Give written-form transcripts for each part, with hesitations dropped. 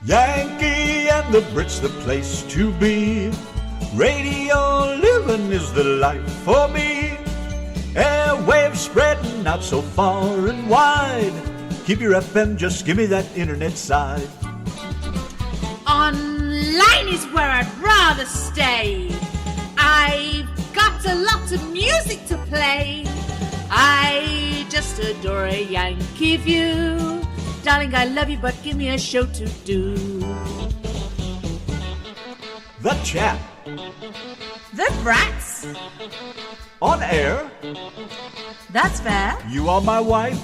Yankee and the Brit's the place to be. Radio living is the life for me. Airwaves spreading out so far and wide. Keep your FM, just give me that internet side. Online is where I'd rather stay. I've got a lot of music to play. I just adore a Yankee view. Darling, I love you, but give me a show to do. The Chat. The Brats. On air. That's fair. You are my wife.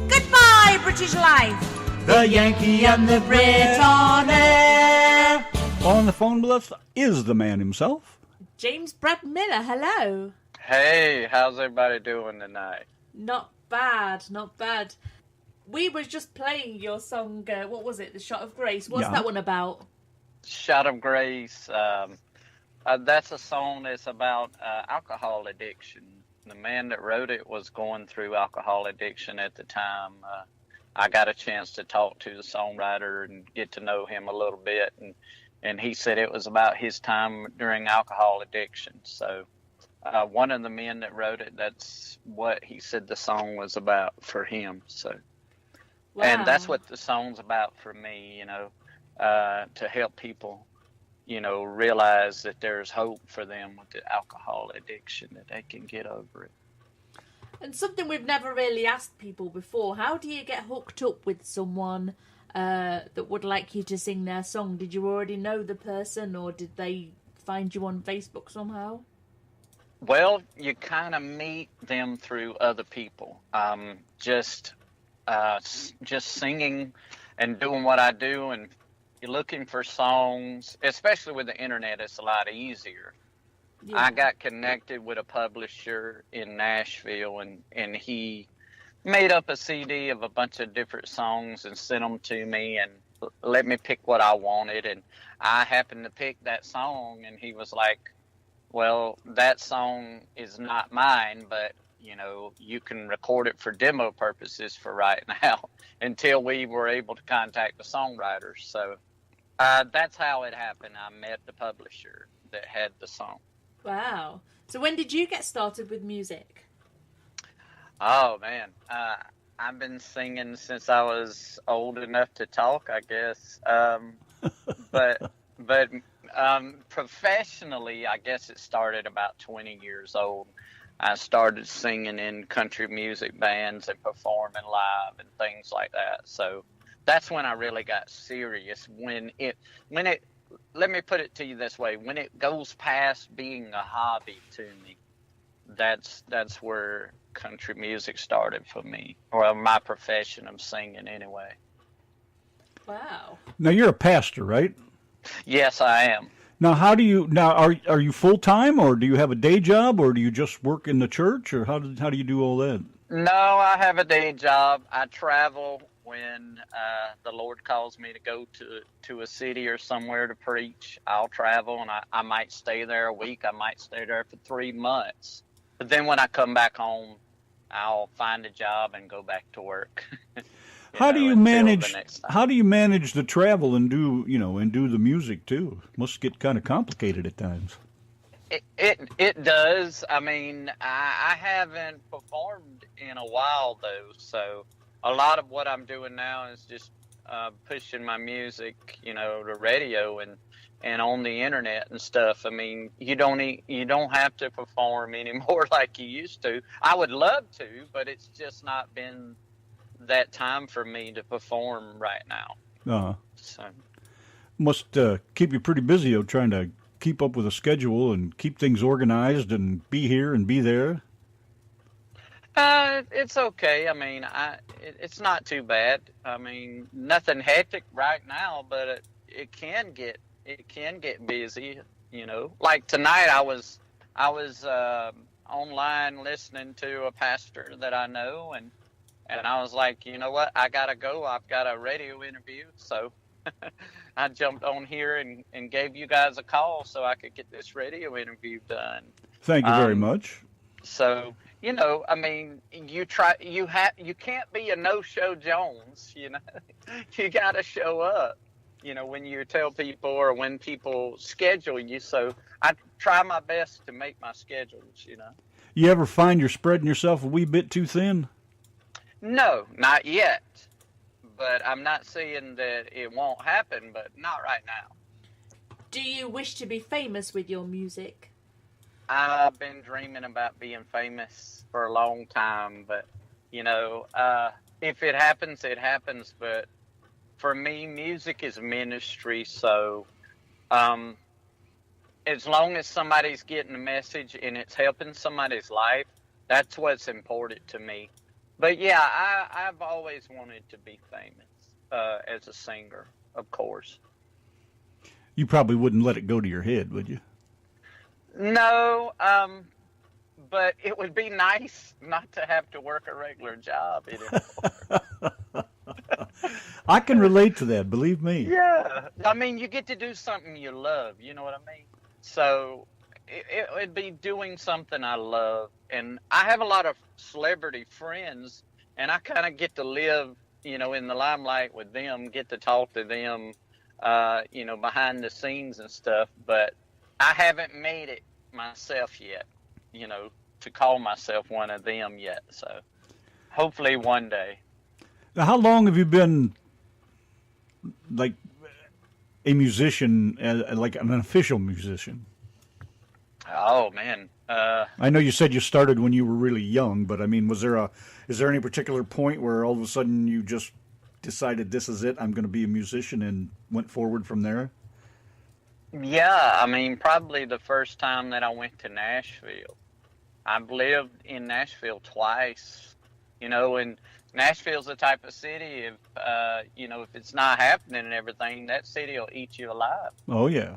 Goodbye, British life. The Yankee and the Brit on air. On the phone with us is the man himself. James Brad Miller, hello. Hey, how's everybody doing tonight? Not bad, not bad. We were just playing your song, what was it, The Shot of Grace? What's that one about? Shot of Grace. That's a song that's about alcohol addiction. The man that wrote it was going through alcohol addiction at the time. I got a chance to talk to the songwriter and get to know him a little bit, and he said it was about his time during alcohol addiction. So one of the men that wrote it, that's what he said the song was about for him. So. Wow. And that's what the song's about for me, to help people, realize that there's hope for them with the alcohol addiction, that they can get over it. And something we've never really asked people before, how do you get hooked up with someone that would like you to sing their song? Did you already know the person, or did they find you on Facebook somehow? Well, you kind of meet them through other people. Just singing and doing what I do, and you're looking for songs, especially with the internet, it's a lot easier. Yeah. I got connected with a publisher in Nashville, and he made up a CD of a bunch of different songs and sent them to me and let me pick what I wanted. And I happened to pick that song, and he was like, well, that song is not mine, but you can record it for demo purposes for right now, until we were able to contact the songwriters. So that's how it happened. I met the publisher that had the song. Wow. So when did you get started with music? Oh, man. I've been singing since I was old enough to talk, I guess. But professionally, I guess it started about 20 years old. I started singing in country music bands and performing live and things like that. So that's when I really got serious. When it, let me put it to you this way: when it goes past being a hobby to me, that's where country music started for me, or my profession of singing anyway. Wow. Now you're a pastor, right? Yes, I am. Now, are you full time, or do you have a day job, or do you just work in the church, or how do you do all that? No, I have a day job. I travel when the Lord calls me to go to a city or somewhere to preach. I'll travel, and I might stay there a week. I might stay there for 3 months. But then when I come back home, I'll find a job and go back to work. How do you manage the travel and do the music too? Must get kind of complicated at times. It does. I mean, I haven't performed in a while though, so a lot of what I'm doing now is just pushing my music, to radio and on the internet and stuff. I mean, you don't have to perform anymore like you used to. I would love to, but it's just not been that time for me to perform right now. So must keep you pretty busy trying to keep up with a schedule and keep things organized and be here and be there. It's okay. I mean, it's not too bad. I mean, nothing hectic right now, but it can get busy. Like tonight, I was online listening to a pastor that I know, and I was like, you know what? I gotta go. I've got a radio interview, so I jumped on here and gave you guys a call so I could get this radio interview done. Thank you very much. So, I mean, you can't be a no-show Jones, You got to show up, when you tell people or when people schedule you. So I try my best to make my schedules, You ever find you're spreading yourself a wee bit too thin? No, not yet. But I'm not saying that it won't happen, but not right now. Do you wish to be famous with your music? I've been dreaming about being famous for a long time, but, if it happens, it happens. But for me, music is ministry, so as long as somebody's getting a message and it's helping somebody's life, that's what's important to me. But yeah, I've always wanted to be famous as a singer, of course. You probably wouldn't let it go to your head, would you? No, but it would be nice not to have to work a regular job anymore. I can relate to that, believe me. Yeah, I mean, you get to do something you love, you know what I mean? So it would be doing something I love. And I have a lot of celebrity friends, and I kind of get to live, in the limelight with them, get to talk to them, behind the scenes and stuff. But I haven't made it myself yet, to call myself one of them yet. So hopefully one day. Now, how long have you been, like, a musician, like an official musician? Oh, man. I know you said you started when you were really young, but I mean, is there any particular point where all of a sudden you just decided this is it, I'm going to be a musician, and went forward from there? Yeah, I mean, probably the first time that I went to Nashville. I've lived in Nashville twice, and Nashville's the type of city, if it's not happening and everything, that city will eat you alive. Oh, yeah.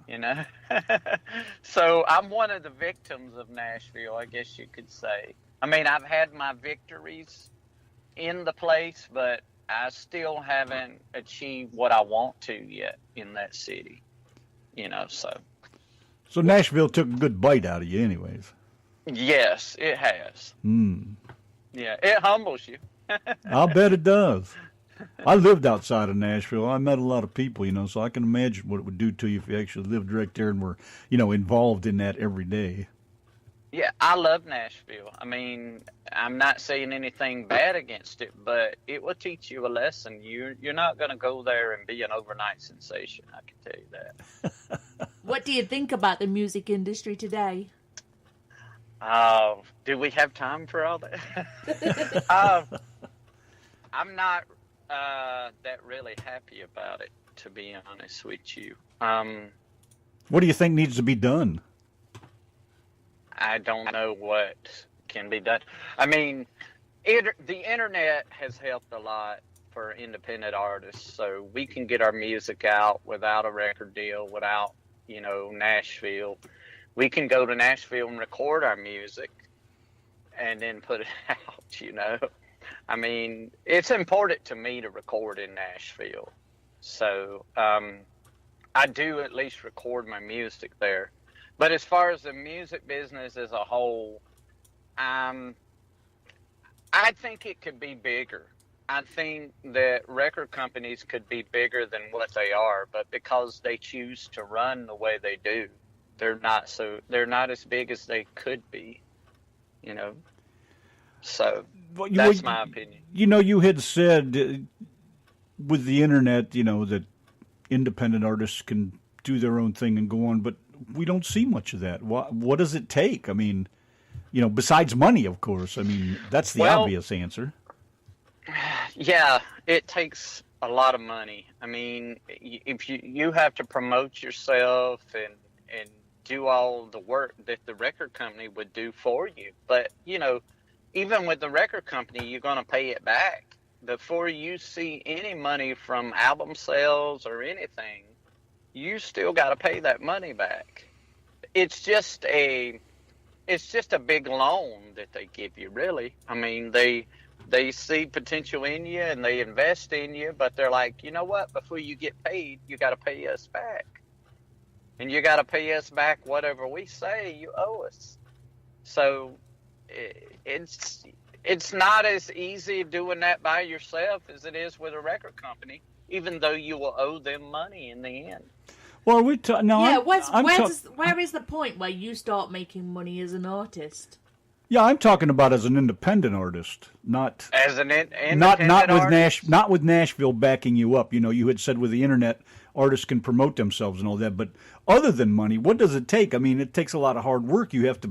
So I'm one of the victims of Nashville, I guess you could say. I mean, I've had my victories in the place, but I still haven't achieved what I want to yet in that city, so. So Nashville took a good bite out of you anyways. Yes, it has. Yeah, it humbles you. I'll bet it does. I lived outside of Nashville. I met a lot of people, so I can imagine what it would do to you if you actually lived right there and were, involved in that every day. Yeah, I love Nashville. I mean, I'm not saying anything bad against it, but it will teach you a lesson. You're not going to go there and be an overnight sensation, I can tell you that. What do you think about the music industry today? Do we have time for all that? I'm not that really happy about it, to be honest with you. What do you think needs to be done? I don't know what can be done. I mean, the internet has helped a lot for independent artists, so we can get our music out without a record deal, without, Nashville. We can go to Nashville and record our music and then put it out, I mean, it's important to me to record in Nashville. So I do at least record my music there. But as far as the music business as a whole, I think it could be bigger. I think that record companies could be bigger than what they are, but because they choose to run the way they do, they're not as big as they could be, So that's my opinion. You had said with the internet, that independent artists can do their own thing and go on, but we don't see much of that. What does it take? I mean, besides money, of course. I mean, that's the obvious answer. Yeah, it takes a lot of money. I mean, if you have to promote yourself and do all the work that the record company would do for you. But, even with the record company, you're going to pay it back. Before you see any money from album sales or anything, you still got to pay that money back. It's just a big loan that they give you, really. I mean, they see potential in you and they invest in you, but they're like, you know what? Before you get paid, you got to pay us back. And you got to pay us back whatever we say you owe us. So it's not as easy doing that by yourself as it is with a record company, even though you will owe them money in the end. Well, no. Yeah, I'm where is the point where you start making money as an artist? Yeah, I'm talking about as an independent artist, not as an independent artist. Not with Nashville backing you up. You know, you had said with the internet, artists can promote themselves and all that, but other than money, what does it take? I mean, it takes a lot of hard work. You have to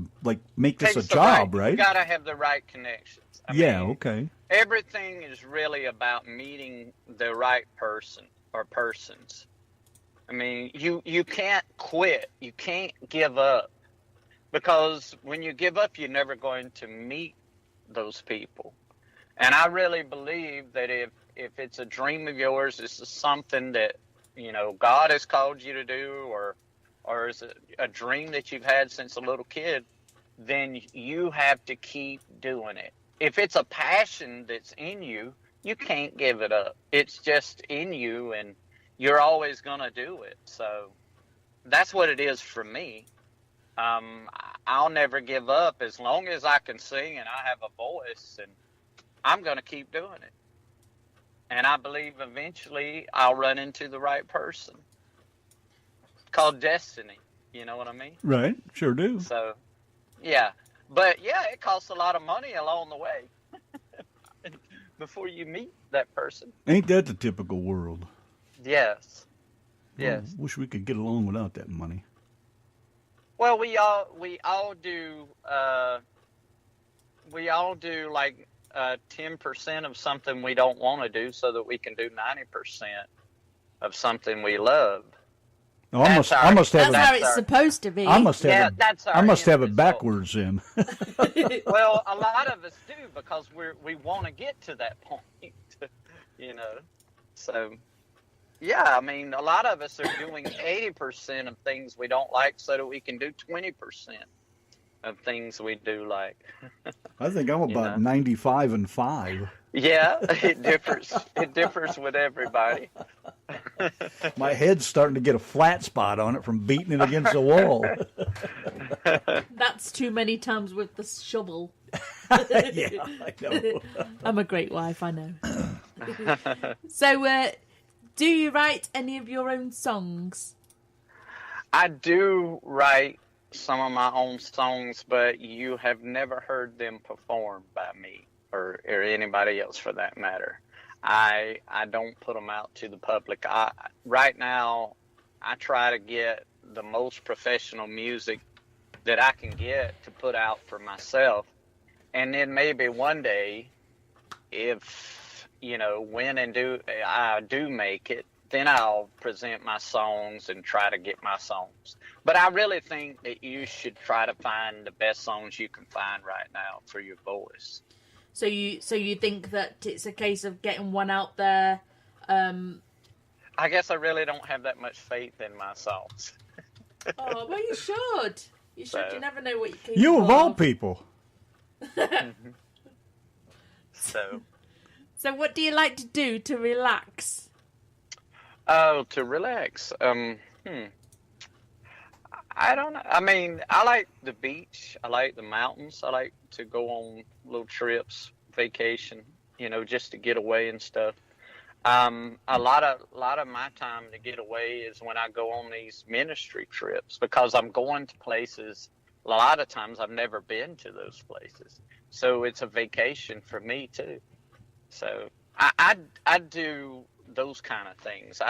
make this a job, right? You got to have the right connections. I mean, okay. Everything is really about meeting the right person or persons. I mean, you can't quit. You can't give up. Because when you give up, you're never going to meet those people. And I really believe that if it's a dream of yours, this is something that, God has called you to do, or is a dream that you've had since a little kid, then you have to keep doing it. If it's a passion that's in you, you can't give it up. It's just in you, and you're always going to do it. So that's what it is for me. I'll never give up as long as I can sing and I have a voice, and I'm going to keep doing it. And I believe eventually I'll run into the right person. It's called destiny. You know what I mean? Right. Sure do. So, yeah. But, yeah, it costs a lot of money along the way before you meet that person. Ain't that the typical world? Yes. Yes. Wish we could get along without that money. Well, we all do like 10% of something we don't want to do, so that we can do 90% of something we love. No, I must have that's how it's supposed to be. I must have it backwards then. Well, a lot of us do, because we want to get to that point, So. Yeah, I mean, a lot of us are doing 80% of things we don't like so that we can do 20% of things we do like. I think I'm about 95 and 5. Yeah, it differs. It differs with everybody. My head's starting to get a flat spot on it from beating it against the wall. That's too many times with the shovel. Yeah, I know. I'm a great wife, I know. So, do you write any of your own songs? I do write some of my own songs, but you have never heard them performed by me or anybody else for that matter. I don't put them out to the public. Right now, I try to get the most professional music that I can get to put out for myself. And then maybe one day, if when and I do make it, then I'll present my songs and try to get my songs. But I really think that you should try to find the best songs you can find right now for your voice. So you think that it's a case of getting one out there? I guess I really don't have that much faith in my songs. Oh, well, you should. You should. You never know what you can. You of all people. So what do you like to do to relax? Oh, to relax. I don't know. I mean, I like the beach. I like the mountains. I like to go on little trips, vacation, just to get away and stuff. A lot of my time to get away is when I go on these ministry trips, because I'm going to places. A lot of times I've never been to those places, so it's a vacation for me too. So I do those kind of things.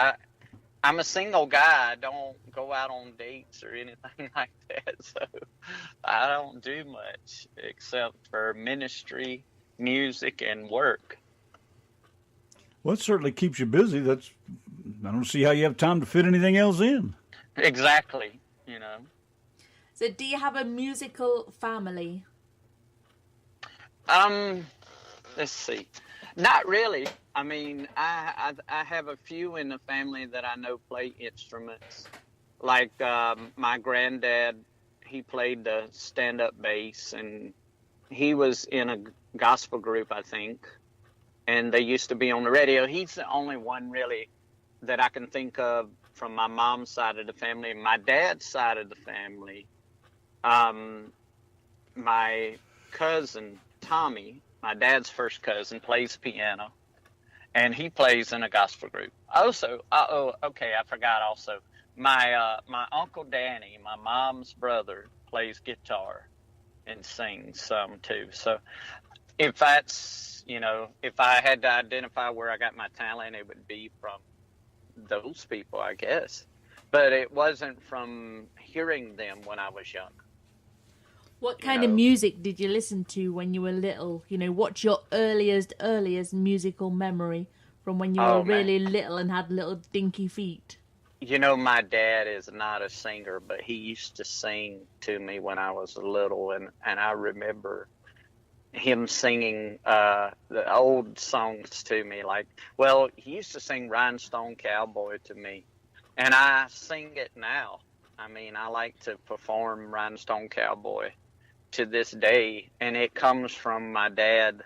I'm a single guy. I don't go out on dates or anything like that, so I don't do much except for ministry, music, and work. Well, it certainly keeps you busy. I don't see how you have time to fit anything else in. Exactly, So do you have a musical family? Let's see. Not really. I mean, I have a few in the family that I know play instruments. Like my granddad, he played the stand-up bass, and he was in a gospel group, I think. And they used to be on the radio. He's the only one really that I can think of from my mom's side of the family. My dad's side of the family, my cousin, Tommy, my dad's first cousin, plays piano, and he plays in a gospel group. Also, okay, I forgot also. My Uncle Danny, my mom's brother, plays guitar and sings some too. So if that's, if I had to identify where I got my talent, it would be from those people, I guess. But it wasn't from hearing them when I was young. What kind of music did you listen to when you were little? What's your earliest musical memory from when you were really little and had little dinky feet? My dad is not a singer, but he used to sing to me when I was little, and I remember him singing the old songs to me. He used to sing Rhinestone Cowboy to me, and I sing it now. I mean, I like to perform Rhinestone Cowboy to this day, and it comes from my dad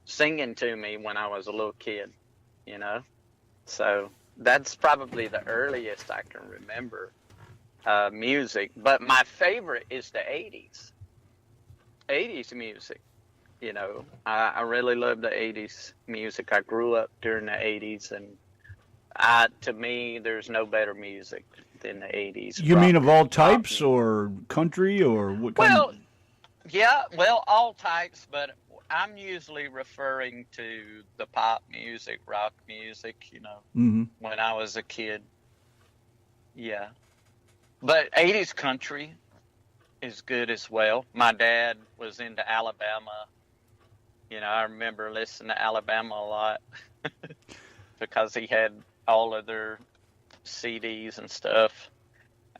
singing to me when I was a little kid, So that's probably the earliest I can remember music. But my favorite is the 80s. 80s music, I really love the 80s music. I grew up during the 80s, and to me, there's no better music than the 80s. You mean of all types, or country, or what kind of... Yeah, all types, but I'm usually referring to the pop music, rock music, when I was a kid. Yeah. But 80s country is good as well. My dad was into Alabama. I remember listening to Alabama a lot because he had all of their CDs and stuff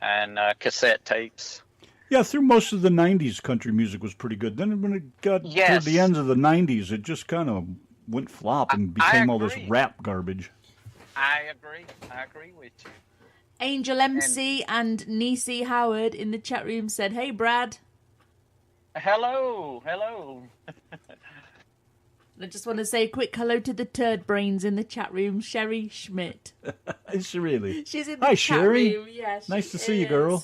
and cassette tapes. Yeah, through most of the 90s, country music was pretty good. Then when it got toward the end of the 90s, it just kind of went flop and became all this rap garbage. I agree with you. Angel MC and Niecy Howard in the chat room said, "Hey, Brad." Hello. I just want to say a quick hello to the turd brains in the chat room, Sherry Schmidt. Is she really? She's in the Hi, chat Sherry. room. Yeah, nice to see you, girl.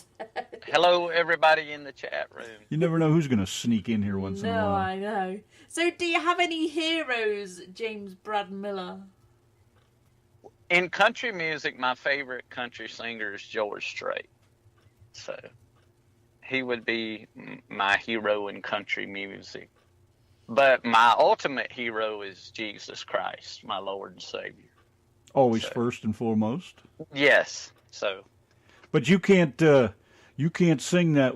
Hello, everybody in the chat room. You never know who's going to sneak in here once in a while. No, I know. So do you have any heroes, James Brad Miller? In country music, my favorite country singer is George Strait. So he would be my hero in country music. But my ultimate hero is Jesus Christ, my Lord and Savior. Always first and foremost. Yes. So. But you can't sing that,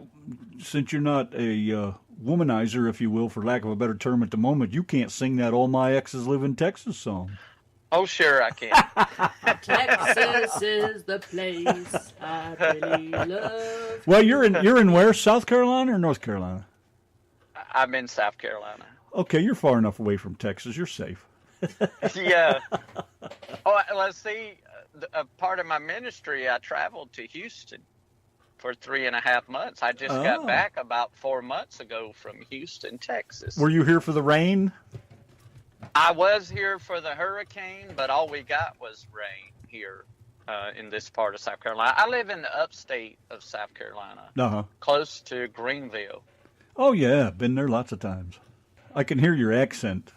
since you're not a womanizer, if you will, for lack of a better term at the moment. You can't sing that "All My Exes Live in Texas" song. Oh, sure I can. Texas is the place I really love. Well, you're in where? South Carolina or North Carolina? I'm in South Carolina. Okay, you're far enough away from Texas. You're safe. Yeah. Oh, let's see. A part of my ministry, I traveled to Houston for 3.5 months. I just got back about 4 months ago from Houston, Texas. Were you here for the rain? I was here for the hurricane, but all we got was rain here in this part of South Carolina. I live in the upstate of South Carolina, close to Greenville. Oh, yeah. Been there lots of times. I can hear your accent.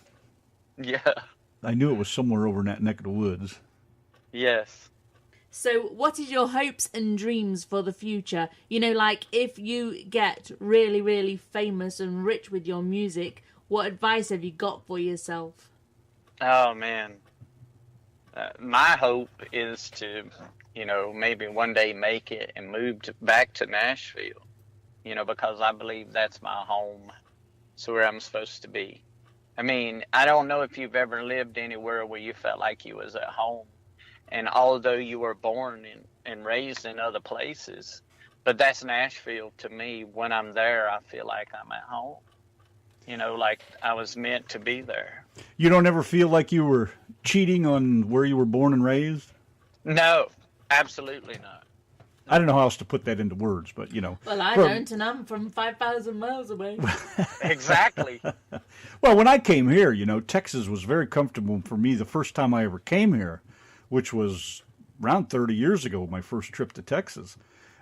Yeah. I knew it was somewhere over in that neck of the woods. Yes. So what is your hopes and dreams for the future? Like if you get really, really famous and rich with your music, what advice have you got for yourself? Oh, man. My hope is to, maybe one day make it and move back to Nashville, because I believe that's my home. It's where I'm supposed to be. I mean, I don't know if you've ever lived anywhere where you felt like you was at home. And although you were born and raised in other places, but that's Nashville to me. When I'm there, I feel like I'm at home. Like I was meant to be there. You don't ever feel like you were cheating on where you were born and raised? No, absolutely not. I don't know how else to put that into words, but, Well, I don't, and I'm from 5,000 miles away. Exactly. Well, when I came here, Texas was very comfortable for me the first time I ever came here, which was around 30 years ago, my first trip to Texas.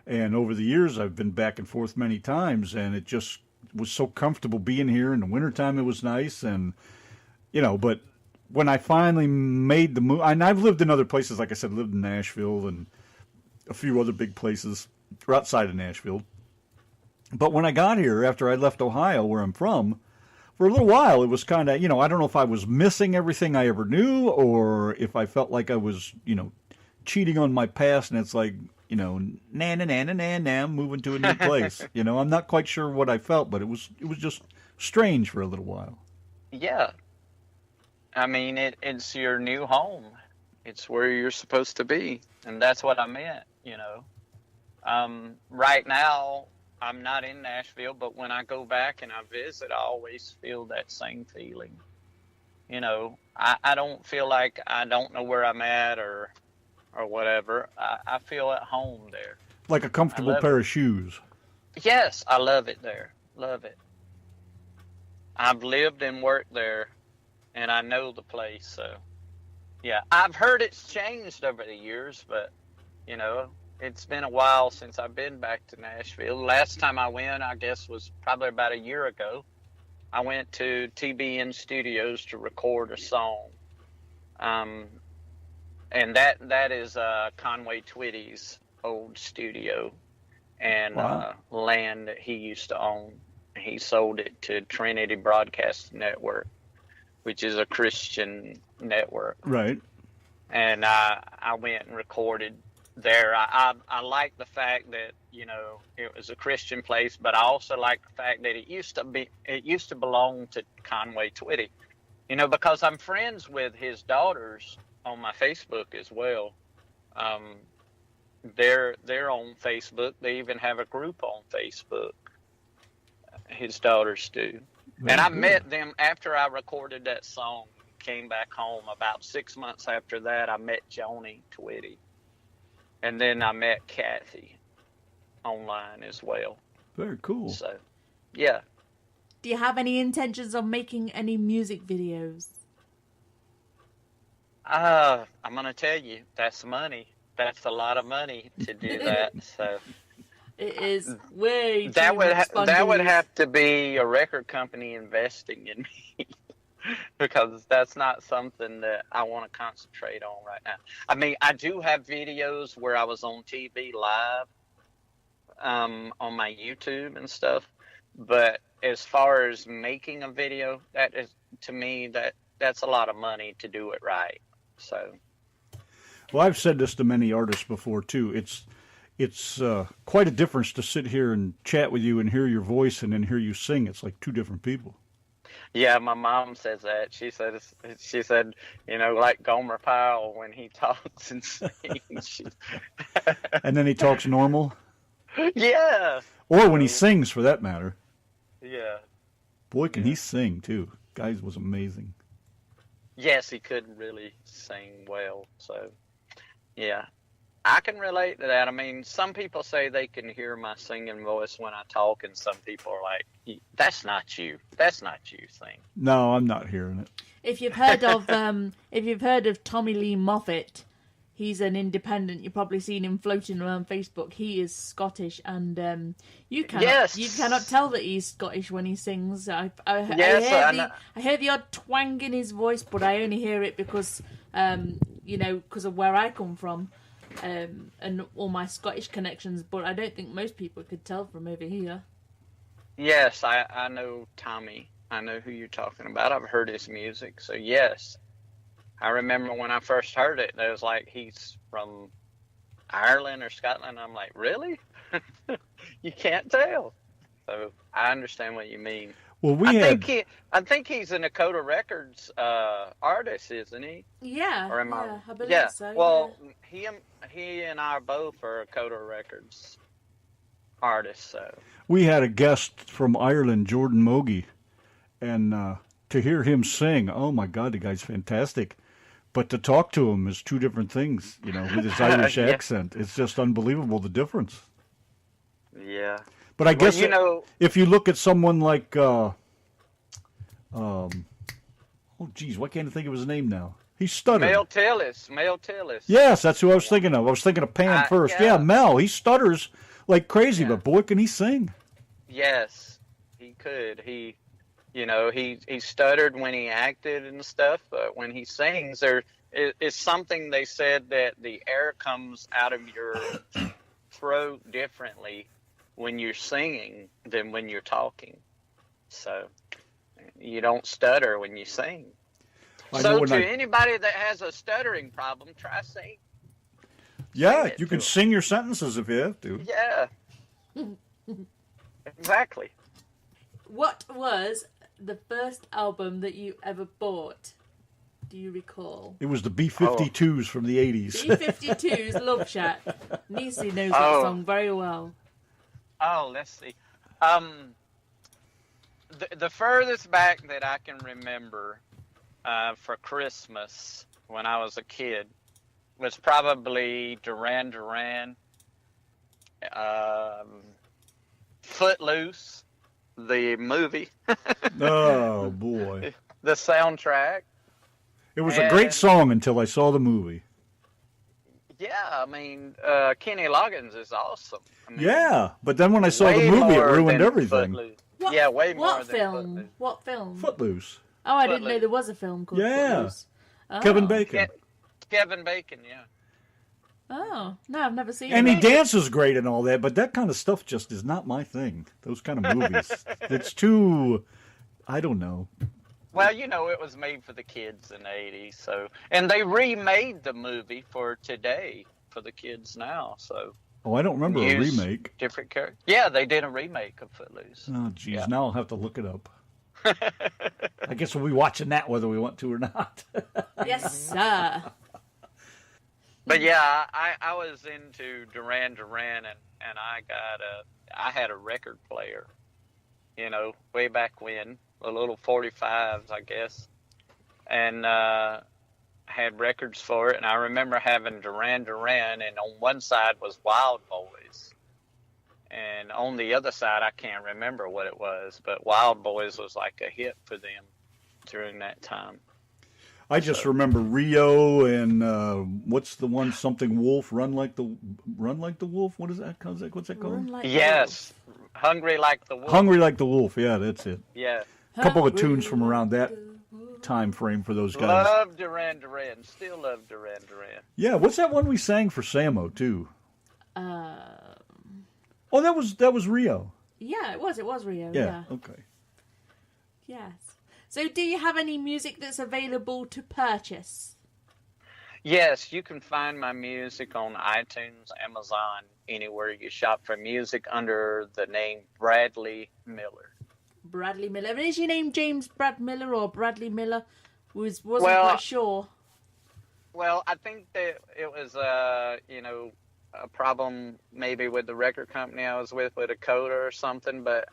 And over the years, I've been back and forth many times, and it just was so comfortable being here. In the wintertime, it was nice, and but when I finally made the move, and I've lived in other places, like I said, lived in Nashville and a few other big places outside of Nashville. But when I got here, after I left Ohio, where I'm from, for a little while, it was kind of, I don't know if I was missing everything I ever knew or if I felt like I was, cheating on my past, and it's like, I'm moving to a new place. I'm not quite sure what I felt, but it was just strange for a little while. Yeah. I mean, it's your new home. It's where you're supposed to be. And that's what I meant, Right now, I'm not in Nashville, but when I go back and I visit, I always feel that same feeling. I don't feel like I don't know where I'm at or whatever. I feel at home there. Like a comfortable pair of shoes. Yes, I love it there. Love it. I've lived and worked there, and I know the place, so yeah. I've heard it's changed over the years, but it's been a while since I've been back to Nashville. Last time I went, I guess, was probably about a year ago. I went to TBN Studios to record a song. And that is Conway Twitty's old studio and land that he used to own. He sold it to Trinity Broadcast Network, which is a Christian network. Right. And I went and recorded there. I like the fact that it was a Christian place, but I also like the fact that it used to belong to Conway Twitty, because I'm friends with his daughters on my Facebook as well. They're on Facebook. They even have a group on Facebook. His daughters do. Very and I good. met them after I recorded that song. Came back home about 6 months after that. I met Joni Twitty. And then I met Kathy online as well. Very cool. So, yeah. Do you have any intentions of making any music videos? I'm going to tell you, that's money. That's a lot of money to do that. So It is way too that much fun to would use. have to be a record company investing in me. Because that's not something that I want to concentrate on right now. I mean, I do have videos where I was on TV live on my YouTube and stuff. But as far as making a video, that is, to me, that's a lot of money to do it right. So, well, I've said this to many artists before too. It's quite a difference to sit here and chat with you and hear your voice and then hear you sing. It's like two different people. yeah, my mom says that. She said, like Gomer Pyle when he talks and sings. And then he talks normal. Yeah. Or when he sings, for that matter. Yeah. Boy, can he sing too. Guy was amazing. Yes, he could really sing well. So, yeah. I can relate to that. I mean, some people say they can hear my singing voice when I talk, and some people are like, "That's not you. That's not you sing." No, I'm not hearing it. If you've heard of Tommy Lee Moffat, he's an independent. You've probably seen him floating around Facebook. He is Scottish, and you cannot tell that he's Scottish when he sings. I hear the odd twang in his voice, but I only hear it because because of where I come from. And all my Scottish connections, but I don't think most people could tell from over here. Yes, I know Tommy. I know who you're talking about. I've heard his music. So, yes. I remember when I first heard it, it was like he's from Ireland or Scotland. I'm like, really? You can't tell. So, I understand what you mean. Well, I think he's a Dakota Records artist, isn't he? Yeah, Or am I believe yeah. so. Well, he and I both are Dakota Records artists. So we had a guest from Ireland, Jordan Mogi, and to hear him sing, oh my God, the guy's fantastic. But to talk to him is two different things, with his Irish Yeah. accent. It's just unbelievable, the difference. yeah. But I guess if you look at someone like, oh geez, why can't I think of his name now? He's stuttered. Mel Tillis. Yes, that's who I was thinking of. I was thinking of Pam first. Yeah, Mel. He stutters like crazy, Yeah. but boy, can he sing. Yes, he he could. He stuttered when he acted and stuff, but when he sings, there is something they said that the air comes out of your throat differently when you're singing than when you're talking. So you don't stutter when you sing. So to anybody that has a stuttering problem, try sing. Yeah, you can sing your sentences if you have to. Yeah. Exactly. What was the first album that you ever bought? Do you recall? It was the B-52s from the 80s. B-52s, Love Shack. Nisi knows that song very well. Oh, let's see. The furthest back that I can remember for Christmas when I was a kid was probably Duran Duran, Footloose, the movie. Oh, boy. The soundtrack. It was a great song until I saw the movie. Yeah, I mean, Kenny Loggins is awesome. I mean, yeah, but then when I saw the movie, it ruined everything. Way more what than film? Footloose. What film? Footloose. Oh, I didn't know there was a film called Footloose. Kevin Bacon. Kevin Bacon, yeah. Oh, no, I've never seen it. And he dances great and all that, but that kind of stuff just is not my thing. Those kind of movies. It's too, I don't know. Well, it was made for the kids in the 80s, so. And they remade the movie for today for the kids now, so. Oh, I don't remember a remake. Different character. Yeah, they did a remake of Footloose. Oh, geez, now I'll have to look it up. I guess we'll be watching that whether we want to or not. Yes, sir. But yeah, I was into Duran Duran, and I had a record player, way back when, the little 45s, I guess, and had records for it. And I remember having Duran Duran, and on one side was Wild Boys, and on the other side, I can't remember what it was, but Wild Boys was like a hit for them during that time. I just remember Rio and what's the one? Something Wolf, Run Like the Wolf. What is that? What's that called? Yes, Hungry Like the Wolf. Hungry Like the Wolf. Yeah, that's it. Yeah. A couple of tunes from around that time frame for those guys. Love Duran Duran. Still love Duran Duran. Yeah, what's that one we sang for Samo too? Oh, that was Rio. Yeah, it was Rio. Yeah. Okay. Yes. So do you have any music that's available to purchase? Yes, you can find my music on iTunes, Amazon, anywhere you shop for music under the name Bradley Miller. Bradley Miller. And is your name James Brad Miller or Bradley Miller? Wasn't quite sure. Well, I think that it was a problem maybe with the record company I was with a coder or something, but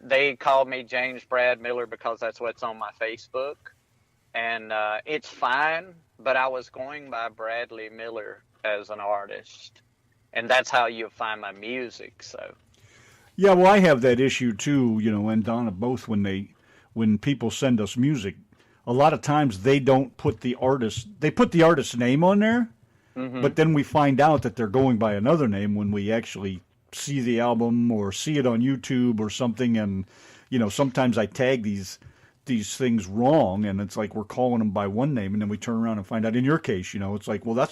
they called me James Brad Miller because that's what's on my Facebook, and it's fine, but I was going by Bradley Miller as an artist, and that's how you'll find my music. So yeah, well, I have that issue too, and Donna both. When people send us music, a lot of times they don't put the artist. They put the artist's name on there, but then we find out that they're going by another name when we actually see the album or see it on YouTube or something. And sometimes I tag these things wrong, and it's like we're calling them by one name, and then we turn around and find out. In your case, it's like, well,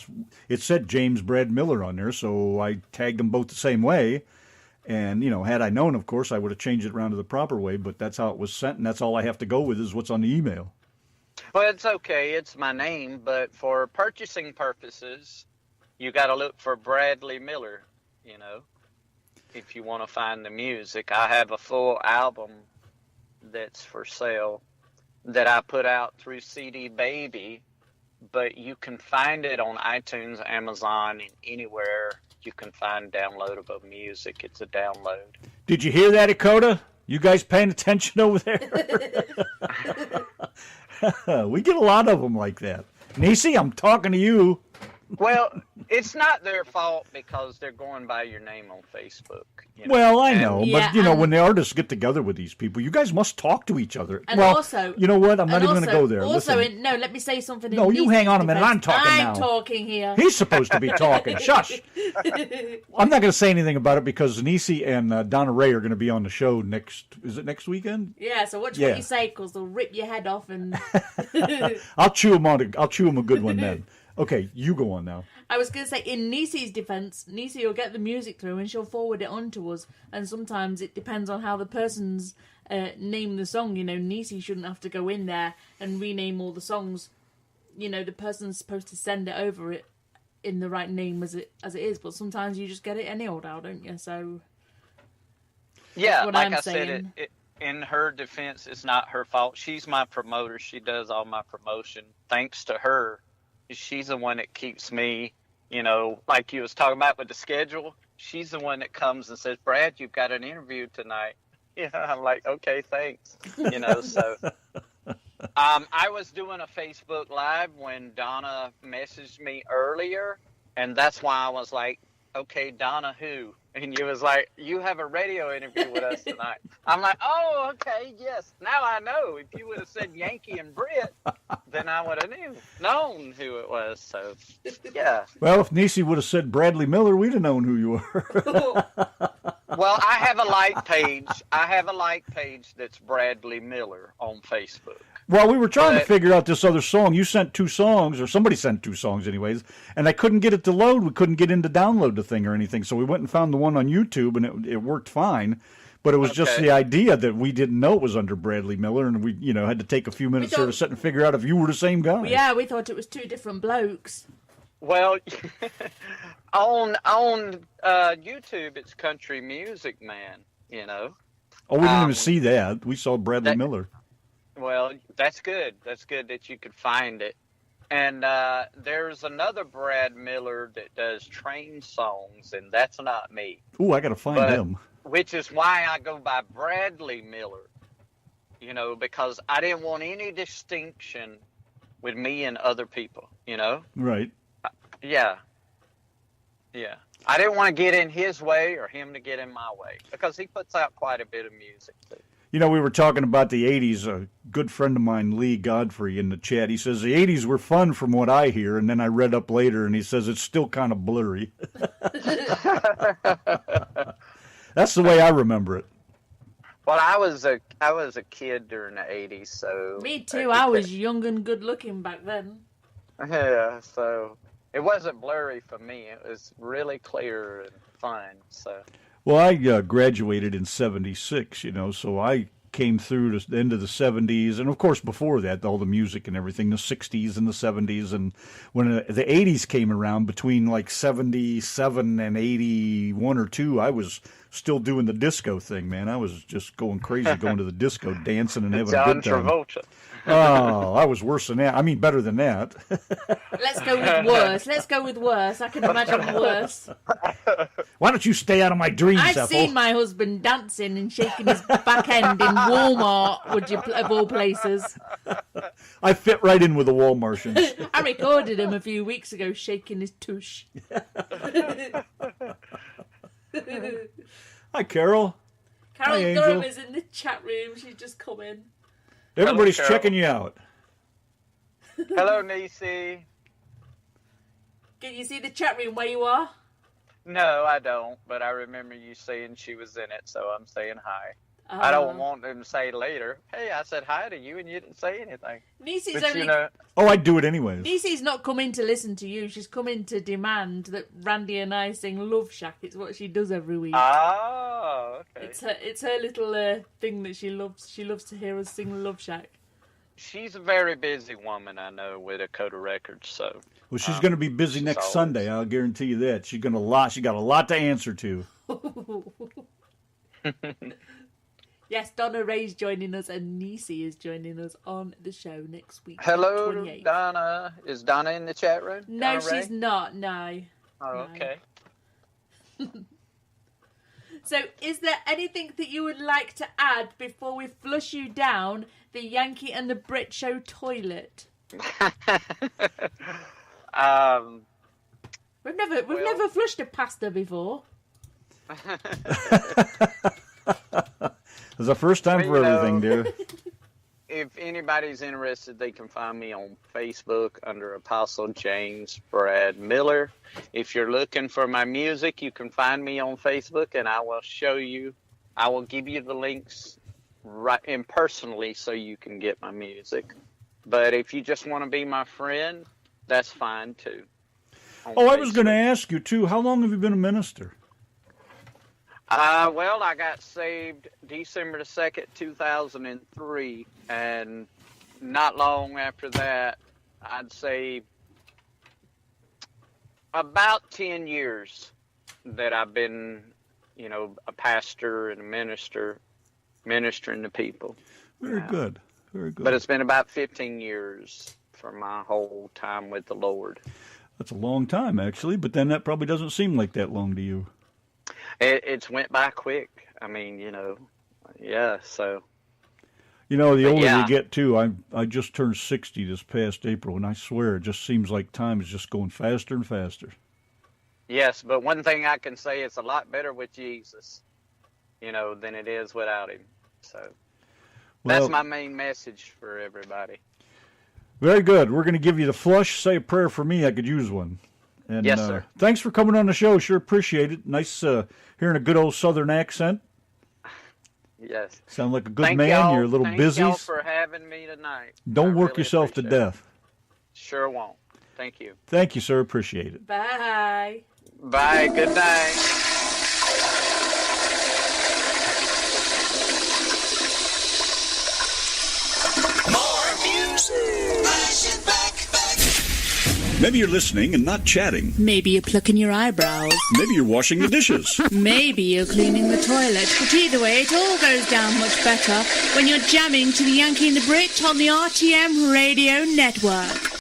it said James Brad Miller on there, so I tagged them both the same way. And had I known, of course, I would have changed it around to the proper way, but that's how it was sent, and that's all I have to go with is what's on the email. Well, it's okay. It's my name, but for purchasing purposes, you got to look for Bradley Miller, if you want to find the music. I have a full album that's for sale that I put out through CD Baby, but you can find it on iTunes, Amazon, and anywhere you can find downloadable music. It's a download. Did you hear that, Dakota? You guys paying attention over there? We get a lot of them like that. Nisi, I'm talking to you. Well, it's not their fault because they're going by your name on Facebook. Well, I know, Yeah, but, and- when the artists get together with these people, you guys must talk to each other. And well, also, you know what? I'm not even going to go there. Also, Listen. no, let me say something. No, you hang on a minute. I'm talking I'm now. talking here. He's supposed to be talking. Shush. I'm not going to say anything about it because Nisi and Donna Ray are going to be on the show is it next weekend? Yeah, so watch Yeah. what you say, because they'll rip your head off. And I'll chew him a good one then. Okay, you go on now. I was going to say, in Nisi's defence, Nisi will get the music through and she'll forward it on to us. And sometimes it depends on how the person's name the song. Nisi shouldn't have to go in there and rename all the songs. The person's supposed to send it over it in the right name as it is. But sometimes you just get it any old how, don't you? So Yeah, what like I'm I saying. said, in her defense, it's not her fault. She's my promoter. She does all my promotion. Thanks to her, she's the one that keeps me, like you was talking about with the schedule. She's the one that comes and says, Brad, you've got an interview tonight. Yeah, I'm like, okay, thanks. So I was doing a Facebook Live when Donna messaged me earlier, and that's why I was like, okay, Donna who? And you was like, you have a radio interview with us tonight. I'm like, oh, okay, yes. Now I know. If you would have said Yanki and Brit, then I would have known who it was. So, yeah. Well, if Nisi would have said Bradley Miller, we'd have known who you were. Well, I have a like page. That's Bradley Miller on Facebook. Well, we were trying to figure out this other song. You sent 2 songs, or somebody sent 2 songs anyways, and I couldn't get it to load. We couldn't get in to download the thing or anything, so we went and found the one on YouTube, and it worked fine. But it was just the idea that we didn't know it was under Bradley Miller, and we had to take a few minutes there to sit and figure out if you were the same guy. Yeah, we thought it was 2 different blokes. Well, on YouTube, it's Country Music Man, Oh, we didn't even see that. We saw Bradley Miller. Well, that's good. That's good that you could find it. And there's another Brad Miller that does train songs, and that's not me. Ooh, I got to find him. Which is why I go by Bradley Miller, because I didn't want any distinction with me and other people, Right. Yeah. Yeah. I didn't want to get in his way or him to get in my way, because he puts out quite a bit of music, too. We were talking about the 80s. A good friend of mine, Lee Godfrey, in the chat, he says, the 80s were fun from what I hear, and then I read up later, and he says it's still kind of blurry. That's the way I remember it. Well, I was a kid during the 80s, so... Me too. I was young and good-looking back then. Yeah, so it wasn't blurry for me. It was really clear and fun, so... Well, I graduated in 76, so I came through the end of the 70s, and of course before that, all the music and everything, the 60s and the 70s, and when the 80s came around, between like 77 and 81 or 2, I was still doing the disco thing, man. I was just going crazy, going to the disco, dancing and having a good time. John Travolta. Oh, I was worse than that. I mean, better than that. Let's go with worse. I can imagine worse. Why don't you stay out of my dreams, I've Ethel? seen my husband dancing and shaking his back end in Walmart, of all places. I fit right in with the Walmartians. I recorded him a few weeks ago shaking his tush. Hi, Carol. Carol Hi, Durham Angel. is in the chat room. She's just come in. Everybody's Hello, Carol. checking you out. Hello, Nisi. Can you see the chat room where you are? No, I don't, but I remember you saying she was in it, so I'm saying hi. I don't want them to say later, hey, I said hi to you and you didn't say anything. Nisi's But only... Oh, I'd do it anyways. Nisi's not come in to listen to you. She's come in to demand that Randy and I sing Love Shack. It's what she does every week. Oh, okay. It's her little thing that she loves. She loves to hear us sing Love Shack. She's a very busy woman, I know, with Dakota Records, so... Well, she's going to be busy she's next always- Sunday. I'll guarantee you that. She got a lot to answer to. Yes, Donna Ray's joining us and Nisi is joining us on the show next week. Hello, 28th. Donna. Is Donna in the chat room? No, Donna Ray? she's not. No. Oh, No. okay. So, is there anything that you would like to add before we flush you down the Yankee and the Brit show toilet? We've never flushed a pasta before. It's the first time for everything, dear. If anybody's interested, they can find me on Facebook under Apostle James Brad Miller. If you're looking for my music, you can find me on Facebook, and I will show you. I will give you the links right in personally so you can get my music. But if you just want to be my friend, that's fine too. Oh, I was going to ask you too. How long have you been a minister? Well, I got saved December the 2nd, 2003, and not long after that, I'd say about 10 years that I've been, a pastor and a minister, ministering to people. Very good. Very good. But it's been about 15 years for my whole time with the Lord. That's a long time, actually, but then that probably doesn't seem like that long to you. It's went by quick. I mean, yeah, so. The older you get, too, I just turned 60 this past April, and I swear it just seems like time is just going faster and faster. Yes, but one thing I can say, it's a lot better with Jesus, than it is without him. So that's my main message for everybody. Very good. We're going to give you the flush. Say a prayer for me. I could use one. And, yes, sir. Thanks for coming on the show. Sure appreciate it. Nice hearing a good old Southern accent. Yes. Sound like a good man. You're a little busy. Thank y'all for having me tonight. Don't work yourself to death. Sure won't. Thank you. Thank you, sir. Appreciate it. Bye. Bye. Good night. Maybe you're listening and not chatting. Maybe you're plucking your eyebrows. Maybe you're washing the dishes. Maybe you're cleaning the toilet. But either way, it all goes down much better when you're jamming to the Yankee and the Brit on the RTM Radio Network.